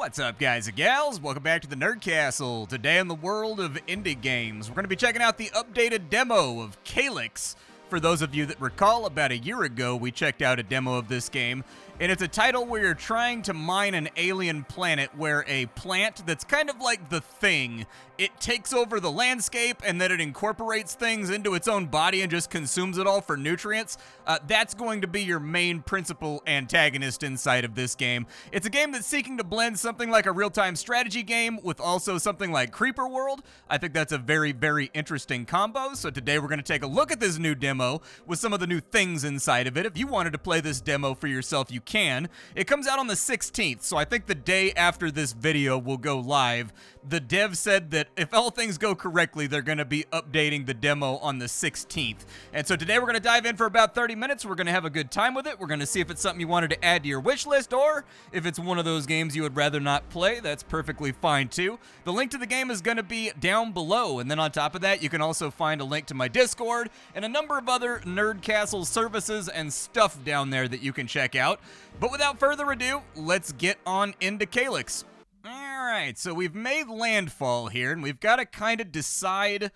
What's up, guys and gals? Welcome back to the Nerd Castle. Today in the world of indie games, we're going to be checking out the updated demo of Calyx. For those of you that recall, about a year ago, we checked out a demo of this game, and it's a title where you're trying to mine an alien planet where a plant that's kind of like the Thing, it takes over the landscape and then it incorporates things into its own body and just consumes it all for nutrients. That's going to be your main principal antagonist inside of this game. It's a game that's seeking to blend something like a real-time strategy game with also something like Creeper World. I think that's a very, very interesting combo, so today we're going to take a look at this new demo with some of the new things inside of it. If you wanted to play this demo for yourself, you can. It comes out on the 16th, so I think the day after this video will go live. The dev said that if all things go correctly, they're going to be updating the demo on the 16th. And so today we're going to dive in for about 30 minutes. We're going to have a good time with it. We're going to see if it's something you wanted to add to your wish list, or if it's one of those games you would rather not play, that's perfectly fine too. The link to the game is going to be down below, and then on top of that, you can also find a link to my Discord and a number of other Nerd Castle services and stuff down there that you can check out. But without further ado, let's get on into Calyx. Alright, so we've made landfall here, and we've got to kind of decide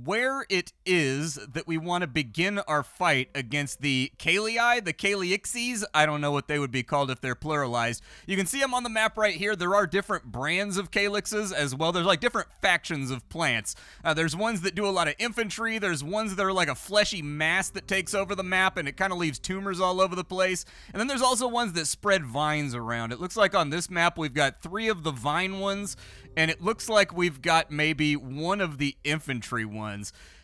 where it is that we want to begin our fight against the Calii, the Calyxes. I don't know what they would be called if they're pluralized. You can see them on the map right here. There are different brands of Calyxes as well. There's like different factions of plants. There's ones that do a lot of infantry. There's ones that are like a fleshy mass that takes over the map and it kind of leaves tumors all over the place. And then there's also ones that spread vines around. It looks like on this map we've got 3 of the vine ones, and it looks like we've got maybe 1 of the infantry ones.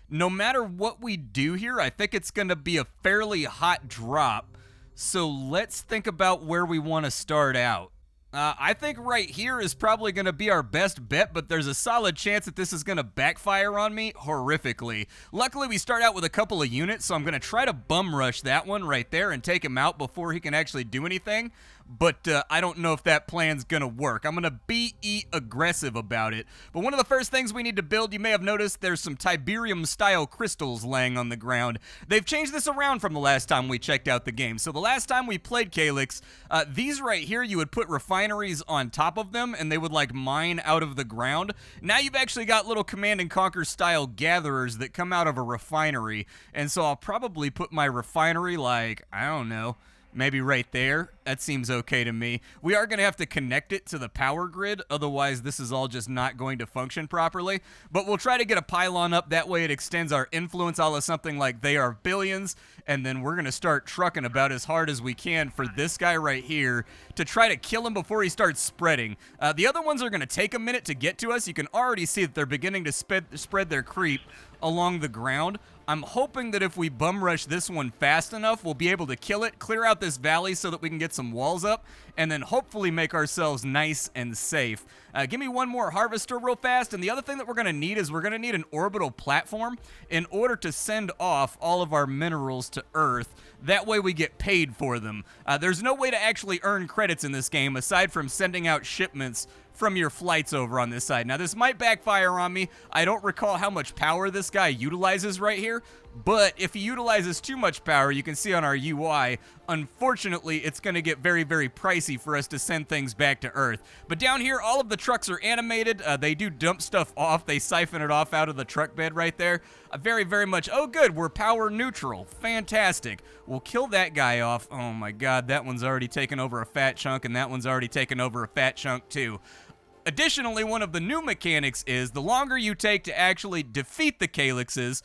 No matter what we do here, I think it's going to be a fairly hot drop. So let's think about where we want to start out. I think right here is probably going to be our best bet, but there's a solid chance that this is going to backfire on me horrifically. Luckily, we start out with a couple of units, so I'm going to try to bum rush that one right there and take him out before he can actually do anything. But I don't know if that plan's going to work. I'm going to be aggressive about it. But one of the first things we need to build, you may have noticed there's some Tiberium-style crystals laying on the ground. They've changed this around from the last time we checked out the game. So the last time we played Calyx, these right here, you would put refineries on top of them, and they would like mine out of the ground. Now you've actually got little Command and Conquer-style gatherers that come out of a refinery. And so I'll probably put my refinery like, I don't know, maybe right there. That seems okay to me. We are going to have to connect it to the power grid, otherwise this is all just not going to function properly. But we'll try to get a pylon up, that way it extends our influence a la something like They Are Billions, and then we're going to start trucking about as hard as we can for this guy right here to try to kill him before he starts spreading. The other ones are going to take a minute to get to us. You can already see that they're beginning to spread their creep along the ground. I'm hoping that if we bum rush this one fast enough, we'll be able to kill it, clear out this valley so that we can get some walls up, and then hopefully make ourselves nice and safe. Give me one more harvester real fast, and the other thing that we're going to need is we're going to need an orbital platform in order to send off all of our minerals to Earth. That way we get paid for them. There's no way to actually earn credits in this game aside from sending out shipments from your flights over on this side. Now, this might backfire on me. I don't recall how much power this guy utilizes right here, but if he utilizes too much power, you can see on our UI, unfortunately, it's going to get very, very pricey for us to send things back to Earth. But down here, all of the trucks are animated. They do dump stuff off. They siphon it off out of the truck bed right there. Very, very much, oh good, we're power neutral. Fantastic. We'll kill that guy off. Oh my god, that one's already taken over a fat chunk, and that one's already taken over a fat chunk too. Additionally, one of the new mechanics is the longer you take to actually defeat the Calyxes,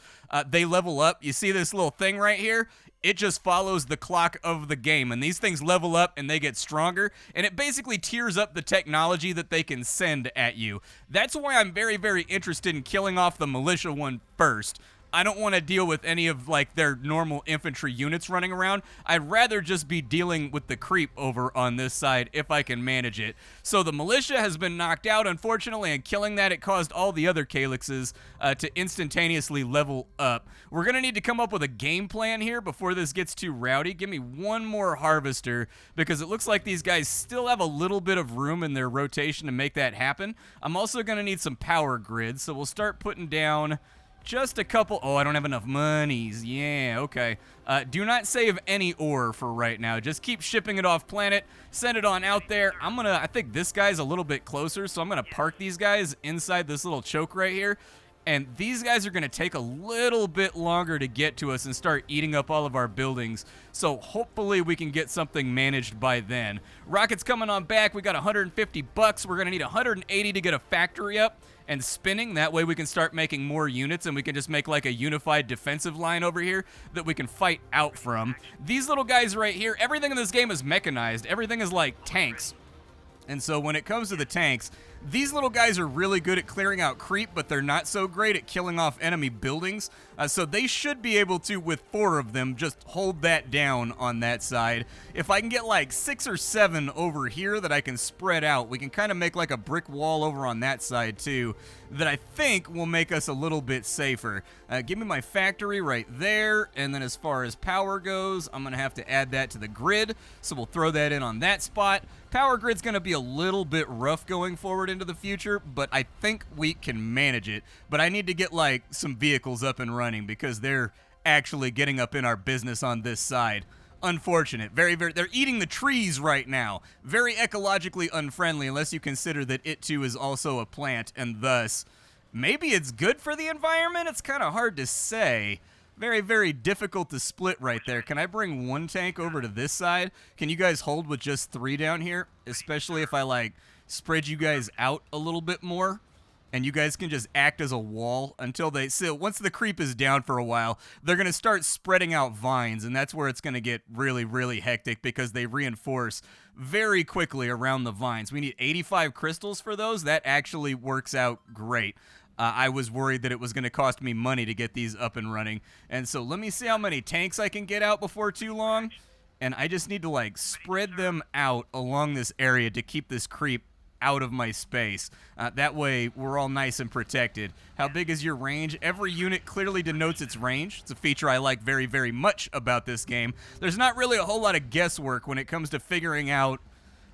they level up. You see this little thing right here? It just follows the clock of the game, and these things level up and they get stronger, and it basically tiers up the technology that they can send at you. That's why I'm very, very interested in killing off the militia one first. I don't want to deal with any of like their normal infantry units running around. I'd rather just be dealing with the creep over on this side if I can manage it. So the militia has been knocked out, unfortunately, and killing that, it caused all the other Calyxes to instantaneously level up. We're going to need to come up with a game plan here before this gets too rowdy. Give me one more harvester, because it looks like these guys still have a little bit of room in their rotation to make that happen. I'm also going to need some power grids, so we'll start putting down Just a couple. Oh, I don't have enough monies. Yeah, okay. Do not save any ore for right now. Just keep shipping it off planet. Send it on out there. I think this guy's a little bit closer, so I'm gonna park these guys inside this little choke right here. And these guys are gonna take a little bit longer to get to us and start eating up all of our buildings. So hopefully we can get something managed by then. Rocket's coming on back. We got 150 bucks. We're gonna need 180 to get a factory up and spinning. That way we can start making more units and we can just make like a unified defensive line over here that we can fight out from. These little guys right here, everything in this game is mechanized. Everything is like tanks. And so when it comes to the tanks, these little guys are really good at clearing out creep, but they're not so great at killing off enemy buildings. So they should be able to, with 4 of them, just hold that down on that side. If I can get like 6 or 7 over here that I can spread out, we can kind of make like a brick wall over on that side too, that I think will make us a little bit safer. Give me my factory right there, and then as far as power goes, I'm going to have to add that to the grid, so we'll throw that in on that spot. Power grid's going to be a little bit rough going forward into the future, but I think we can manage it. But I need to get like some vehicles up and running because they're actually getting up in our business on this side. Unfortunate. Very, they're eating the trees right now. Very ecologically unfriendly unless you consider that it too is also a plant, and thus maybe it's good for the environment. It's kind of hard to say. Very, very difficult to split right there. Can I bring 1 tank over to this side? Can you guys hold with just 3 down here? Especially if I like spread you guys out a little bit more. And you guys can just act as a wall until they... So once the creep is down for a while, they're going to start spreading out vines, and that's where it's going to get really, really hectic because they reinforce very quickly around the vines. We need 85 crystals for those. That actually works out great. I was worried that it was going to cost me money to get these up and running. And so let me see how many tanks I can get out before too long. And I just need to, like, spread them out along this area to keep this creep out of my space. That way we're all nice and protected. How big is your range? Every unit clearly denotes its range. It's a feature I like very, very much about this game. There's not really a whole lot of guesswork when it comes to figuring out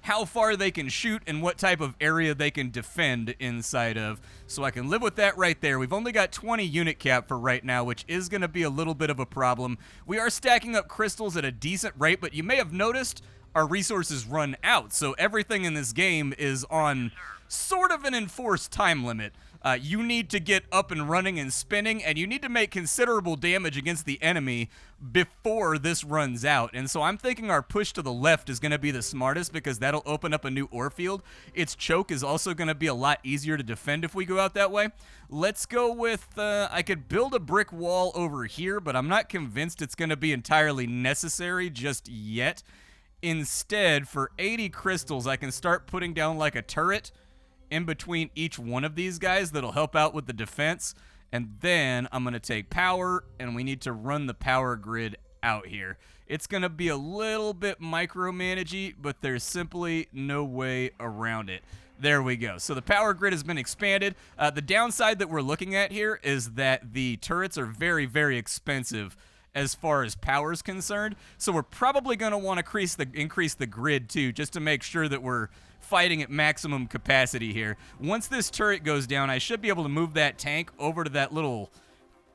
how far they can shoot and what type of area they can defend inside of. So I can live with that right there. We've only got 20 unit cap for right now, which is going to be a little bit of a problem. We are stacking up crystals at a decent rate, but you may have noticed our resources run out. So everything in this game is on sort of an enforced time limit. You need to get up and running and spinning, and you need to make considerable damage against the enemy before this runs out. And so I'm thinking our push to the left is going to be the smartest because that'll open up a new ore field. Its choke is also going to be a lot easier to defend if we go out that way. Let's go with, I could build a brick wall over here, but I'm not convinced it's going to be entirely necessary just yet. Instead, for 80 crystals, I can start putting down like a turret in between each one of these guys that'll help out with the defense. And then I'm going to take power, and we need to run the power grid out here. It's going to be a little bit micromanagey, but there's simply no way around it. There we go. So the power grid has been expanded. The downside that we're looking at here is that the turrets are very, very expensive as far as power is concerned. So we're probably going to want to increase the grid too, just to make sure that we're fighting at maximum capacity here. Once this turret goes down, I should be able to move that tank over to that little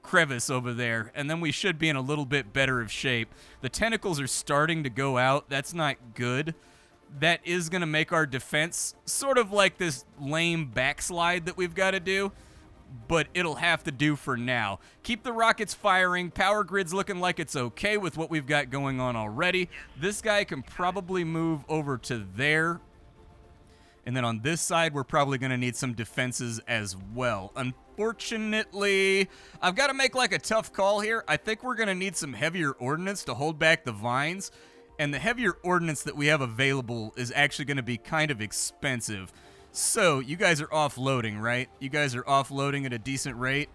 crevice over there, and then we should be in a little bit better of shape. The tentacles are starting to go out. That's not good. That is going to make our defense sort of like this lame backslide that we've got to do, but it'll have to do for now. Keep the rockets firing. Power grid's looking like it's okay with what we've got going on already. This guy can probably move over to there. And then on this side, we're probably going to need some defenses as well. Unfortunately, I've got to make like a tough call here. I think we're going to need some heavier ordnance to hold back the vines. And the heavier ordnance that we have available is actually going to be kind of expensive. So, you guys are offloading, right? You guys are offloading at a decent rate?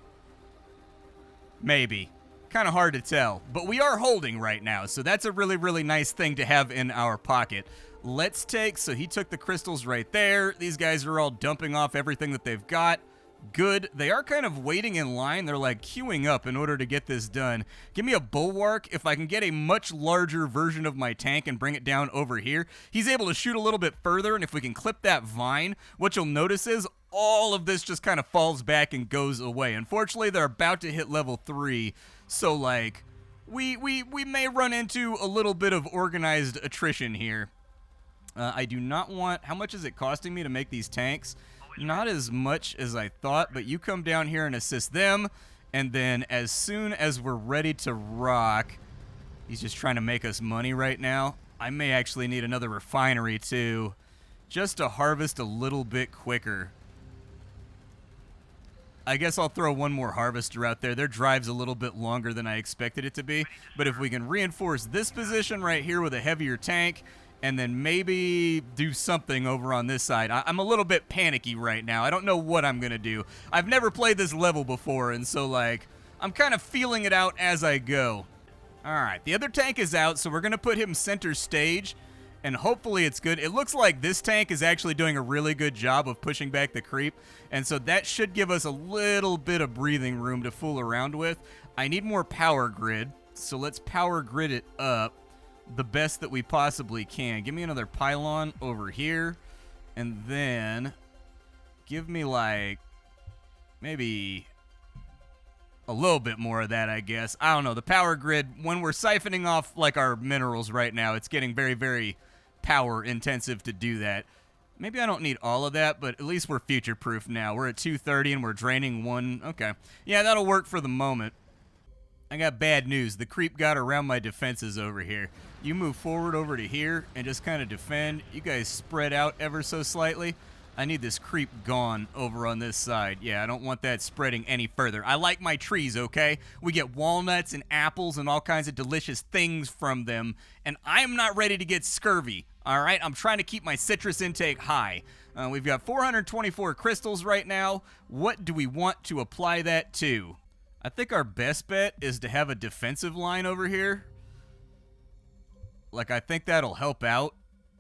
Maybe. Kind of hard to tell. But we are holding right now, so that's a really, really nice thing to have in our pocket. Let's take... So he took the crystals right there. These guys are all dumping off everything that they've got. Good. They are kind of waiting in line. They're like queuing up in order to get this done. Give me a bulwark. If I can get a much larger version of my tank and bring it down over here, he's able to shoot a little bit further, and if we can clip that vine, what you'll notice is all of this just kind of falls back and goes away. Unfortunately, they're about to hit level 3, so like we may run into a little bit of organized attrition here. I do not want... How much is it costing me to make these tanks? Not as much as I thought, but you come down here and assist them, and then as soon as we're ready to rock... He's just trying to make us money right now. I may actually need another refinery, too, just to harvest a little bit quicker. I guess I'll throw one more harvester out there. Their drive's a little bit longer than I expected it to be, but if we can reinforce this position right here with a heavier tank, and then maybe do something over on this side. I'm a little bit panicky right now. I don't know what I'm going to do. I've never played this level before, and so, like, I'm kind of feeling it out as I go. All right, the other tank is out, so we're going to put him center stage, and hopefully it's good. It looks like this tank is actually doing a really good job of pushing back the creep, and so that should give us a little bit of breathing room to fool around with. I need more power grid, so let's power grid it up the best that we possibly can. Give me another pylon over here, and then give me, like, maybe... a little bit more of that, I guess. I don't know. The power grid, when we're siphoning off, like, our minerals right now, it's getting very, very power intensive to do that. Maybe I don't need all of that, but at least we're future-proof now. We're at 230 and we're draining 1. Okay. Yeah, that'll work for the moment. I got bad news. The creep got around my defenses over here. You move forward over to here and just kind of defend. You guys spread out ever so slightly. I need this creep gone over on this side. Yeah, I don't want that spreading any further. I like my trees, okay? We get walnuts and apples and all kinds of delicious things from them, and I am not ready to get scurvy, all right? I'm trying to keep my citrus intake high. We've got 424 crystals right now. What do we want to apply that to? I think our best bet is to have a defensive line over here. Like, I think that'll help out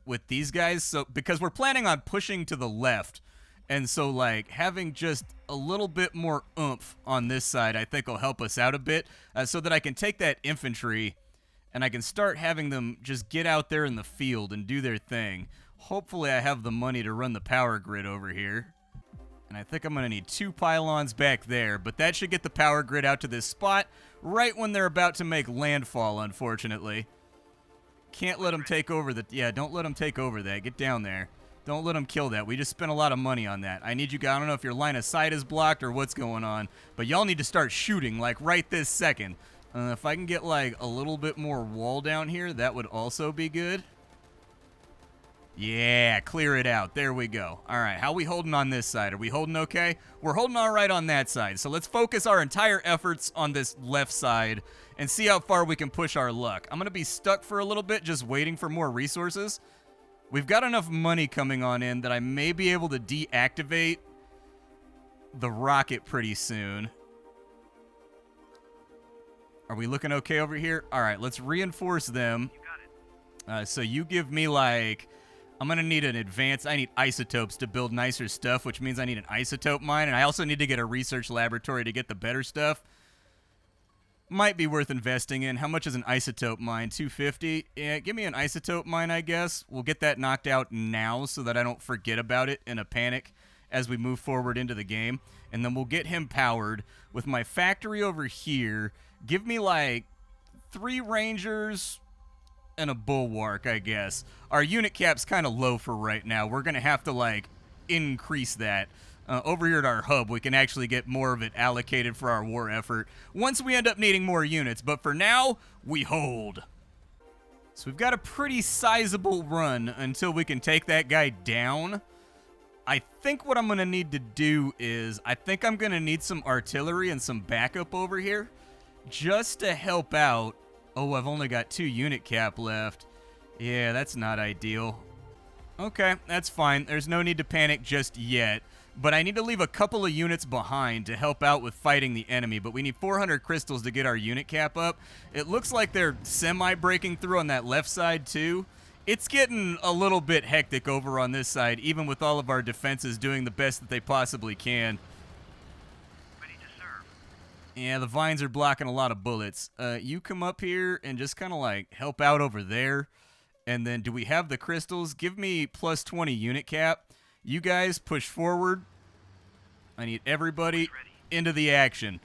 with these guys, so because we're planning on pushing to the left, and so like having just a little bit more oomph on this side I think will help us out a bit, so that I can take that infantry and I can start having them just get out there in the field and do their thing. Hopefully I have the money to run the power grid over here, and I think I'm gonna need 2 pylons back there, but that should get the power grid out to this spot right when they're about to make landfall. Unfortunately, can't let them take over the... Yeah, don't let them take over that. Get down there. Don't let them kill that. We just spent a lot of money on that. I need you guys... I don't know if your line of sight is blocked or what's going on, but y'all need to start shooting, like, right this second. If I can get, like, a little bit more wall down here, that would also be good. Yeah, clear it out. There we go. All right, how are we holding on this side? Are we holding okay? We're holding all right on that side, so let's focus our entire efforts on this left side and see how far we can push our luck. I'm going to be stuck for a little bit just waiting for more resources. We've got enough money coming on in that I may be able to deactivate the rocket pretty soon. Are we looking okay over here? All right, let's reinforce them. So you give me, like... I'm going to need an advanced... I need isotopes to build nicer stuff, which means I need an isotope mine, and I also need to get a research laboratory to get the better stuff. Might be worth investing in. How much is an isotope mine? 250? Yeah, give me an isotope mine, I guess. We'll get that knocked out now so that I don't forget about it in a panic as we move forward into the game. And then we'll get him powered with my factory over here. Give me, like, 3 rangers and a bulwark, I guess. Our unit cap's kind of low for right now. We're going to have to, like, increase that. Over here at our hub, we can actually get more of it allocated for our war effort once we end up needing more units. But for now, we hold. So we've got a pretty sizable run until we can take that guy down. I think what I'm going to need to do is, I think I'm going to need some artillery and some backup over here just to help out. Oh, I've only got 2 unit cap left. Yeah, that's not ideal. Okay, that's fine. There's no need to panic just yet. But I need to leave a couple of units behind to help out with fighting the enemy. But we need 400 crystals to get our unit cap up. It looks like they're semi-breaking through on that left side, too. It's getting a little bit hectic over on this side, even with all of our defenses doing the best that they possibly can. Ready to serve. Yeah, the vines are blocking a lot of bullets. You come up here and just kind of, like, help out over there. And then, do we have the crystals? Give me plus 20 unit cap. You guys push forward I need everybody into the action.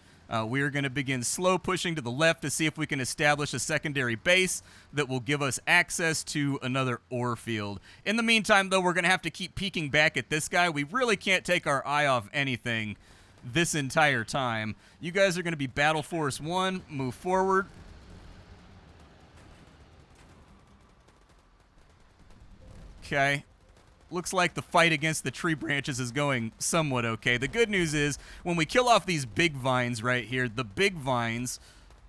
We are going to begin slow pushing to the left to see if we can establish a secondary base that will give us access to another ore field. In the meantime, though, we're going to have to keep peeking back at this guy. We really can't take our eye off anything this entire time. You guys are going to be Battle Force 1. Move forward. Okay. Looks like the fight against the tree branches is going somewhat okay. The good news is, when we kill off these big vines right here, the big vines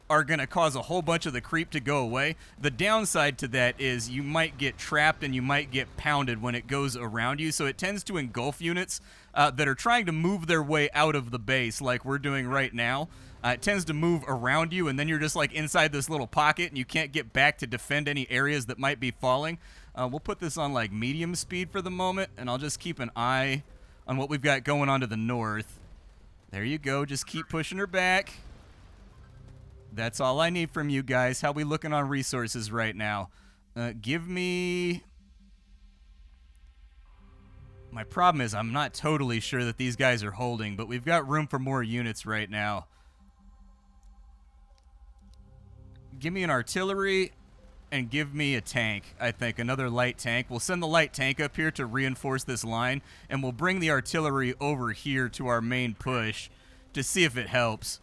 are going to cause a whole bunch of the creep to go away. The downside to that is you might get trapped and you might get pounded when it goes around you, so it tends to engulf units that are trying to move their way out of the base like we're doing right now. It tends to move around you, and then you're just like inside this little pocket, and you can't get back to defend any areas that might be falling. We'll put this on like medium speed for the moment, and I'll just keep an eye on what we've got going on to the north. There you go. Just keep pushing her back. That's all I need from you guys. How we looking on resources right now? Give me... My problem is I'm not totally sure that these guys are holding, but we've got room for more units right now. Give me an artillery and give me a tank, I think, another light tank. We'll send the light tank up here to reinforce this line, and we'll bring the artillery over here to our main push to see if it helps.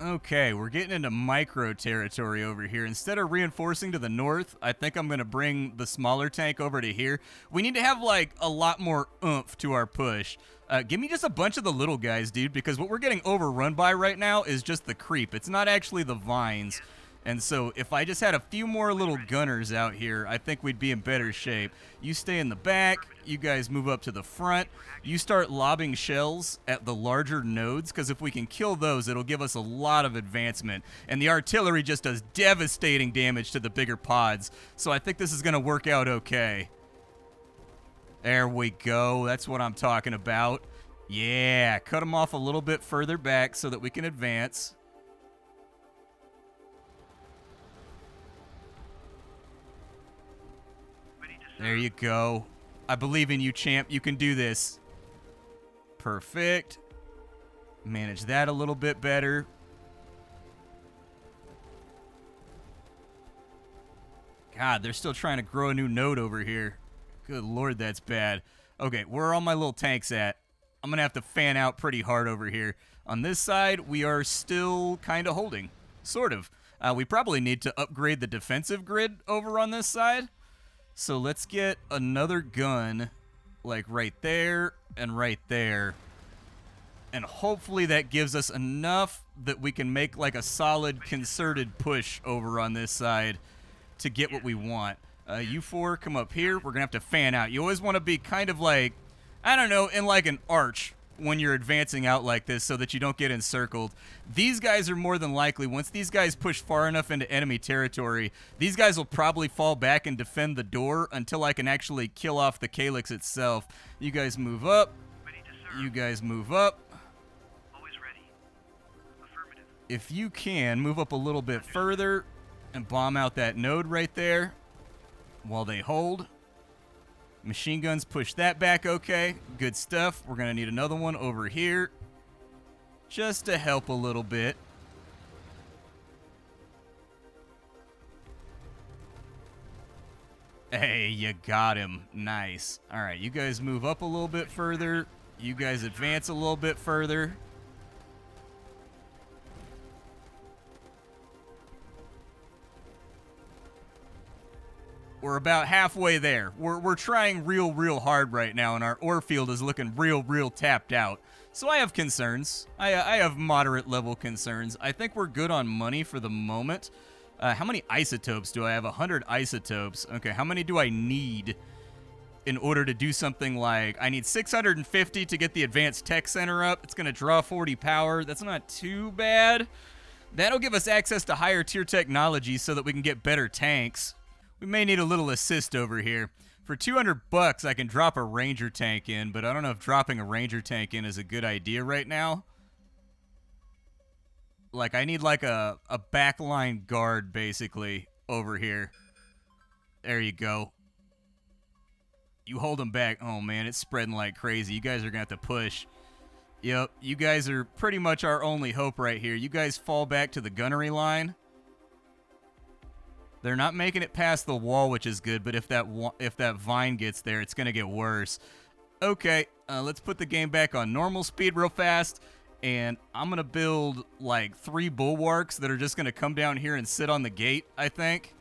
Okay, we're getting into micro territory over here. Instead of reinforcing to the north, I think I'm going to bring the smaller tank over to here. We need to have, like, a lot more oomph to our push. Give me just a bunch of the little guys, dude, because what we're getting overrun by right now is just the creep. It's not actually the vines. And so if I just had a few more little gunners out here, I think we'd be in better shape. You stay in the back. You guys move up to the front. You start lobbing shells at the larger nodes, because if we can kill those, it'll give us a lot of advancement. And the artillery just does devastating damage to the bigger pods. So I think this is going to work out okay. There we go. That's what I'm talking about. Yeah, cut them off a little bit further back so that we can advance. There you go. I believe in you, champ. You can do this. Perfect. Manage that a little bit better. God, they're still trying to grow a new node over here. Good lord, that's bad. Okay, where are all my little tanks at? I'm going to have to fan out pretty hard over here. On this side, we are still kind of holding. Sort of. We probably need to upgrade the defensive grid over on this side. So let's get another gun, like right there and right there. And hopefully that gives us enough that we can make like a solid concerted push over on this side to get what we want. You four, come up here. We're going to have to fan out. You always want to be kind of like, I don't know, in like an arch when you're advancing out like this so that you don't get encircled. These guys are more than likely, once these guys push far enough into enemy territory, these guys will probably fall back and defend the door until I can actually kill off the Calyx itself. You guys move up. You guys move up. Always ready. Affirmative. If you can, move up a little bit further and bomb out that node right there while they hold. Machine guns push that back okay. Good stuff. We're going to need another one over here just to help a little bit. Hey, you got him. Nice. All right, you guys move up a little bit further. You guys advance a little bit further. We're about halfway there. We're trying real hard right now, and our ore field is looking real tapped out. So I have concerns. I have moderate level concerns. I think we're good on money for the moment. How many isotopes do I have? 100 isotopes. Okay, how many do I need in order to do something like... I need 650 to get the Advanced Tech Center up. It's going to draw 40 power. That's not too bad. That'll give us access to higher tier technology so that we can get better tanks. We may need a little assist over here. For 200 bucks, I can drop a Ranger tank in, but I don't know if dropping a Ranger tank in is a good idea right now. Like, I need like a backline guard, basically, over here. There you go. You hold them back. Oh, man, it's spreading like crazy. You guys are going to have to push. Yep, you guys are pretty much our only hope right here. You guys fall back to the gunnery line. They're not making it past the wall, which is good, but if that vine gets there, it's going to get worse. Okay, let's put the game back on normal speed real fast, and I'm going to build like 3 bulwarks that are just going to come down here and sit on the gate, I think.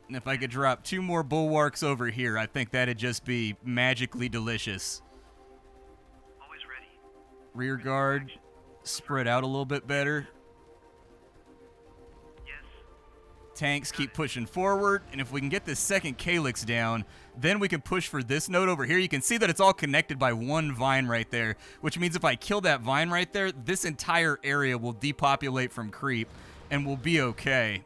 And if I could drop 2 more bulwarks over here, I think that'd just be magically delicious. Always ready. Rear guard, spread out a little bit better. Yes. Tanks keep pushing forward, and if we can get this second Calyx down, then we can push for this node over here. You can see that it's all connected by one vine right there, which means if I kill that vine right there, this entire area will depopulate from creep, and we'll be okay.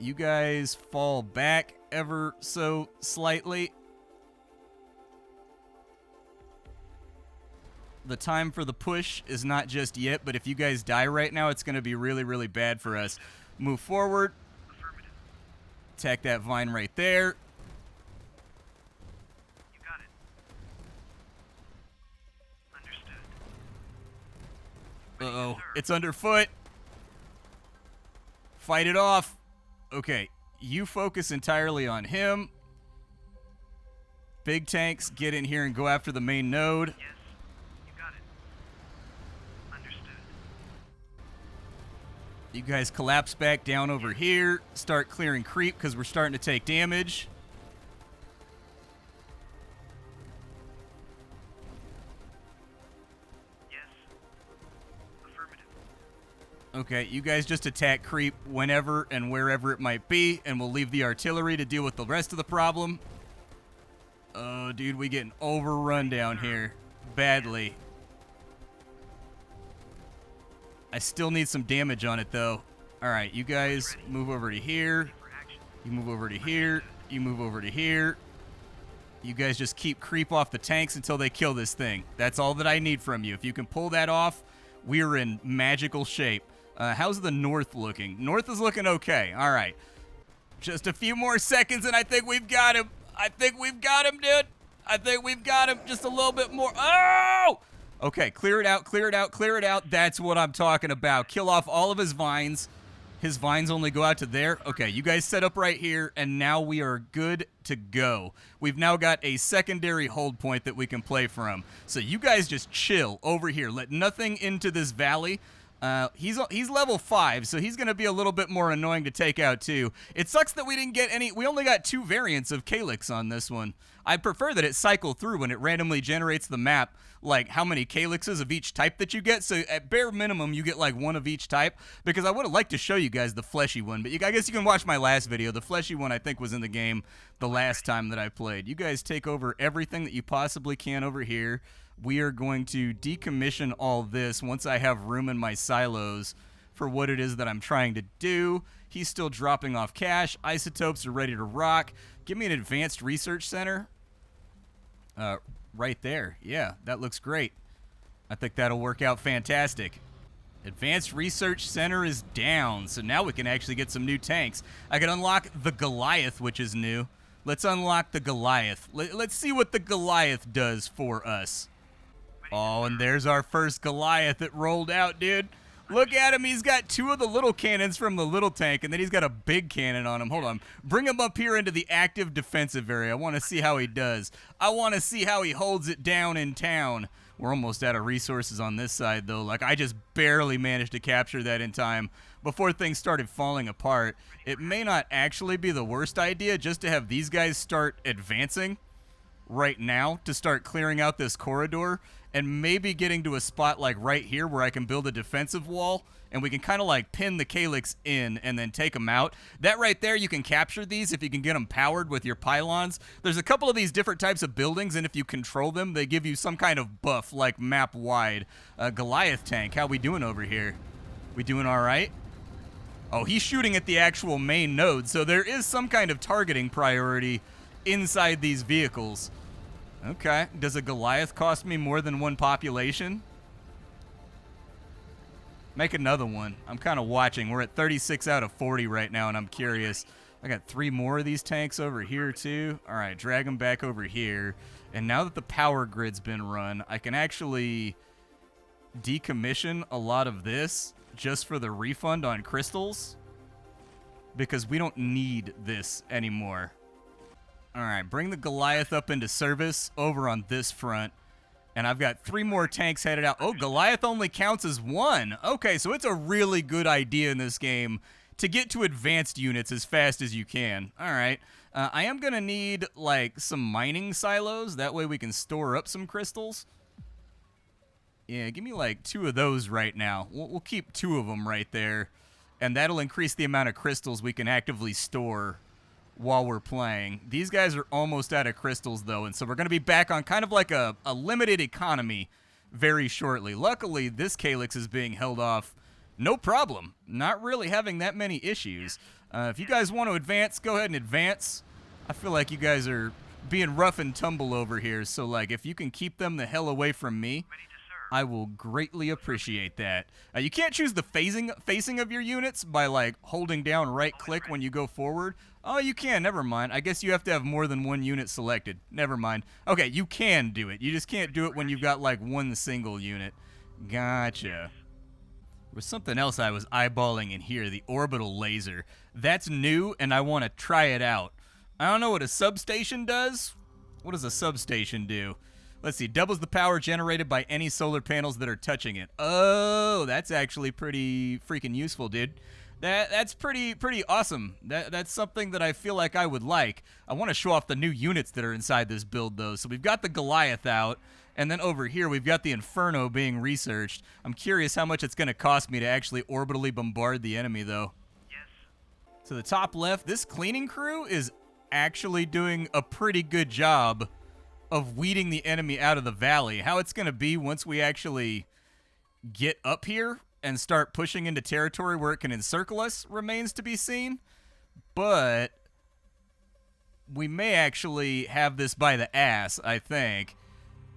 You guys fall back ever so slightly. The time for the push is not just yet, but if you guys die right now, it's going to be really, really bad for us. Move forward. Affirmative. Attack that vine right there. You got it. Understood. Uh-oh. Sir. It's underfoot. Fight it off. Okay, you focus entirely on him. Big tanks, get in here and go after the main node. Yes. You got it. Understood. You guys collapse back down over here. Start clearing creep because we're starting to take damage. Yes. Affirmative. Okay, you guys just attack creep whenever and wherever it might be, and we'll leave the artillery to deal with the rest of the problem. Oh, dude, we getting overrun down here. Badly. I still need some damage on it, though. Alright, you guys move over to here. For action. You move over to here. You move over to here. You guys just keep creep off the tanks until they kill this thing. That's all that I need from you. If you can pull that off, we're in magical shape. How's the north looking? North is looking okay. All right. Just a few more seconds, and I think we've got him. I think we've got him, dude. I think we've got him. Just a little bit more. Oh! Okay, clear it out, clear it out, clear it out. That's what I'm talking about. Kill off all of his vines. His vines only go out to there. Okay, you guys set up right here, and now we are good to go. We've now got a secondary hold point that we can play from. So you guys just chill over here. Let nothing into this valley. He's level 5, so he's going to be a little bit more annoying to take out, too. It sucks that we didn't get any... We only got 2 variants of Calyx on this one. I'd prefer that it cycle through when it randomly generates the map, like how many Calyxes of each type that you get. So at bare minimum, you get like 1 of each type, because I would have liked to show you guys the fleshy one, but I guess you can watch my last video. The fleshy one, I think, was in the game the last time that I played. You guys take over everything that you possibly can over here. We are going to decommission all this once I have room in my silos for what it is that I'm trying to do. He's still dropping off cash. Isotopes are ready to rock. Give me an advanced research center. Right there. Yeah, that looks great. I think that'll work out fantastic. Advanced Research Center is down, so now we can actually get some new tanks. I can unlock the Goliath, which is new. Let's unlock the Goliath. Let's see what the Goliath does for us. Oh, and there's our first Goliath that rolled out, dude. Look at him. He's got 2 of the little cannons from the little tank, and then he's got a big cannon on him. Hold on. Bring him up here into the active defensive area. I want to see how he does. I want to see how he holds it down in town. We're almost out of resources on this side, though. Like, I just barely managed to capture that in time before things started falling apart. It may not actually be the worst idea just to have these guys start advancing right now to start clearing out this corridor and maybe getting to a spot like right here where I can build a defensive wall and we can kind of like pin the Calyx in and then take them out. That right there, you can capture these if you can get them powered with your pylons. There's a couple of these different types of buildings, and if you control them, they give you some kind of buff, like map-wide. Goliath tank, how we doing over here? We doing all right? Oh, he's shooting at the actual main node, so there is some kind of targeting priority inside these vehicles. Okay, does a Goliath cost me more than 1 population? Make another one. I'm kind of watching. We're at 36 out of 40 right now, and I'm curious. I got 3 more of these tanks over here too. All right, drag them back over here. And now that the power grid's been run, I can actually decommission a lot of this just for the refund on crystals, because we don't need this anymore. All right, bring the Goliath up into service over on this front. And I've got 3 more tanks headed out. Oh, Goliath only counts as 1. Okay, so it's a really good idea in this game to get to advanced units as fast as you can. All right. I am going to need, like, some mining silos. That way we can store up some crystals. Yeah, give me, like, 2 of those right now. We'll keep 2 of them right there. And that'll increase the amount of crystals we can actively store while we're playing. These guys are almost out of crystals, though, and so we're going to be back on kind of like a limited economy very shortly. Luckily, this Calyx is being held off no problem. Not really having that many issues. If you guys want to advance, go ahead and advance. I feel like you guys are being rough and tumble over here, so like if you can keep them the hell away from me, I will greatly appreciate that. You can't choose the facing of your units by like holding down right click when you go forward. Oh, you can. Never mind. I guess you have to have more than 1 unit selected. Never mind. Okay, you can do it. You just can't do it when you've got like 1 single unit. Gotcha. There was something else I was eyeballing in here, the orbital laser. That's new, and I want to try it out. I don't know what a substation does. What does a substation do? Let's see, doubles the power generated by any solar panels that are touching it. Oh, that's actually pretty freaking useful, dude. That's pretty awesome. That's something that I feel like I would like. I want to show off the new units that are inside this build, though. So we've got the Goliath out, and then over here we've got the Inferno being researched. I'm curious how much it's going to cost me to actually orbitally bombard the enemy, though. Yes. To the top left, this cleaning crew is actually doing a pretty good job of weeding the enemy out of the valley. How it's going to be once we actually get up here and start pushing into territory where it can encircle us remains to be seen. But we may actually have this by the ass, I think.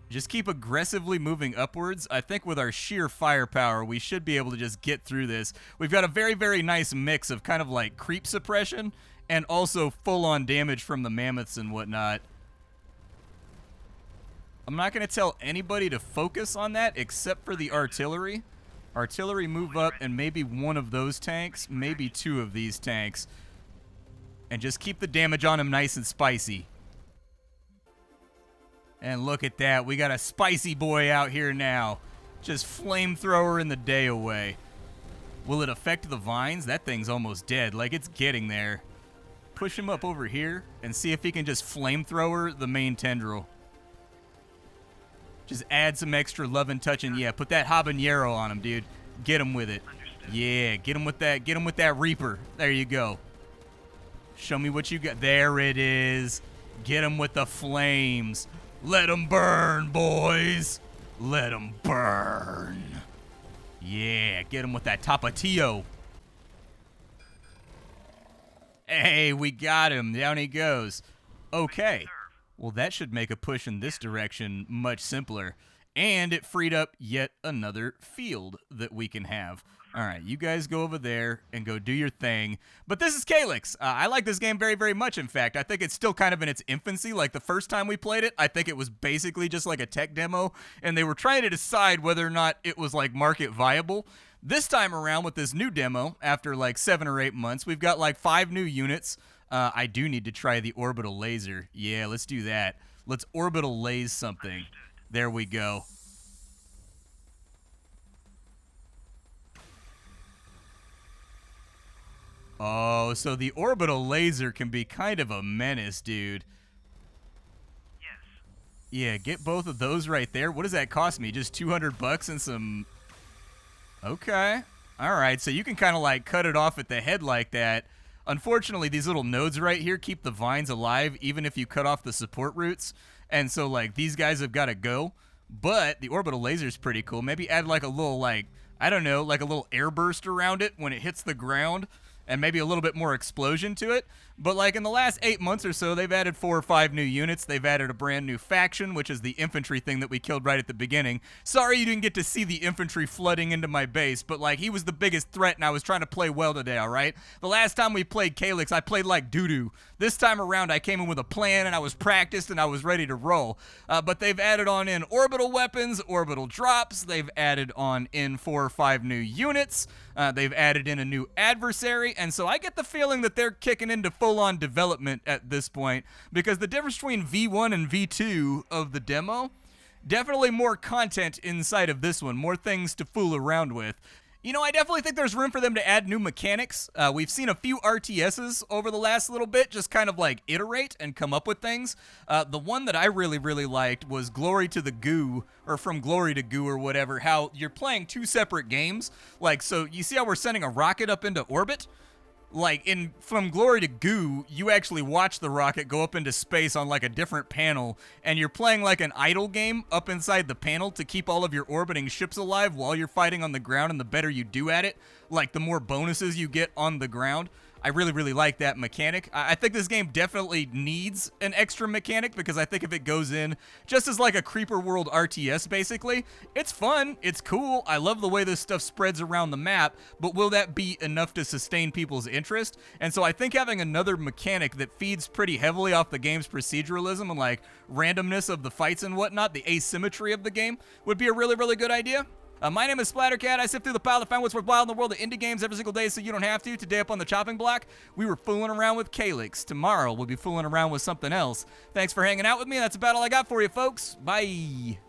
Just keep aggressively moving upwards. I think with our sheer firepower, we should be able to just get through this. We've got a very, very nice mix of kind of like creep suppression and also full-on damage from the mammoths and whatnot. I'm not going to tell anybody to focus on that except for the artillery. Artillery move up and maybe 1 of those tanks, maybe 2 of these tanks. And just keep the damage on them nice and spicy. And look at that. We got a spicy boy out here now. Just flamethrower in the day away. Will it affect the vines? That thing's almost dead. Like, it's getting there. Push him up over here and see if he can just flamethrower the main tendril. Just add some extra love and touch, and yeah, put that habanero on him, dude. Get him with it. Understood. Yeah, get him with that. Get him with that Reaper. There you go. Show me what you got. There it is. Get him with the flames. Let him burn, boys. Let him burn. Yeah, get him with that Tapatio. Hey, we got him. Down he goes. Okay. Well, that should make a push in this direction much simpler. And it freed up yet another field that we can have. All right, you guys go over there and go do your thing. But this is Calyx. I like this game very, very much, in fact. I think it's still kind of in its infancy. Like, the first time we played it, I think it was basically just like a tech demo, and they were trying to decide whether or not it was, like, market viable. This time around with this new demo, after, like, 7 or 8 months, we've got, like, 5 new units. I do need to try the orbital laser. Yeah, let's do that. Let's orbital laze something. There we go. Oh, so the orbital laser can be kind of a menace, dude. Yes. Yeah, get both of those right there. What does that cost me? Just 200 bucks and some... Okay. All right, so you can kind of like cut it off at the head like that. Unfortunately, these little nodes right here keep the vines alive even if you cut off the support roots. And so, like, these guys have got to go. But the orbital laser is pretty cool. Maybe add, like, a little, like, I don't know, like a little air burst around it when it hits the ground. And maybe a little bit more explosion to it. But like in the last 8 months or so, they've added 4 or 5 new units. They've added a brand new faction, which is the infantry thing that we killed right at the beginning. Sorry you didn't get to see the infantry flooding into my base, but like he was the biggest threat and I was trying to play well today, alright? The last time we played Calyx, I played like doo-doo. This time around, I came in with a plan and I was practiced and I was ready to roll. But they've added on in orbital weapons, orbital drops. They've added on in 4 or 5 new units. They've added in a new adversary, and so I get the feeling that they're kicking into full-on development at this point, because the difference between V1 and V2 of the demo, definitely more content inside of this one, more things to fool around with. You know, I definitely think there's room for them to add new mechanics. We've seen a few RTSs over the last little bit just kind of like iterate and come up with things. The one that I really, really liked was Glory to the Goo, or From Glory to Goo or whatever, how you're playing 2 separate games. Like, so you see how we're sending a rocket up into orbit? Like, in From Glory to Goo, you actually watch the rocket go up into space on, like, a different panel, and you're playing, like, an idle game up inside the panel to keep all of your orbiting ships alive while you're fighting on the ground, and the better you do at it, like, the more bonuses you get on the ground. I really, really like that mechanic. I think this game definitely needs an extra mechanic, because I think if it goes in just as like a Creeper World RTS, basically, it's fun, it's cool, I love the way this stuff spreads around the map, but will that be enough to sustain people's interest? And so I think having another mechanic that feeds pretty heavily off the game's proceduralism and like randomness of the fights and whatnot, the asymmetry of the game, would be a really, really good idea. My name is Splattercat. I sift through the pile to find what's worthwhile in the world of indie games every single day so you don't have to. Today up on the chopping block, we were fooling around with Calyx. Tomorrow, we'll be fooling around with something else. Thanks for hanging out with me. That's about all I got for you, folks. Bye.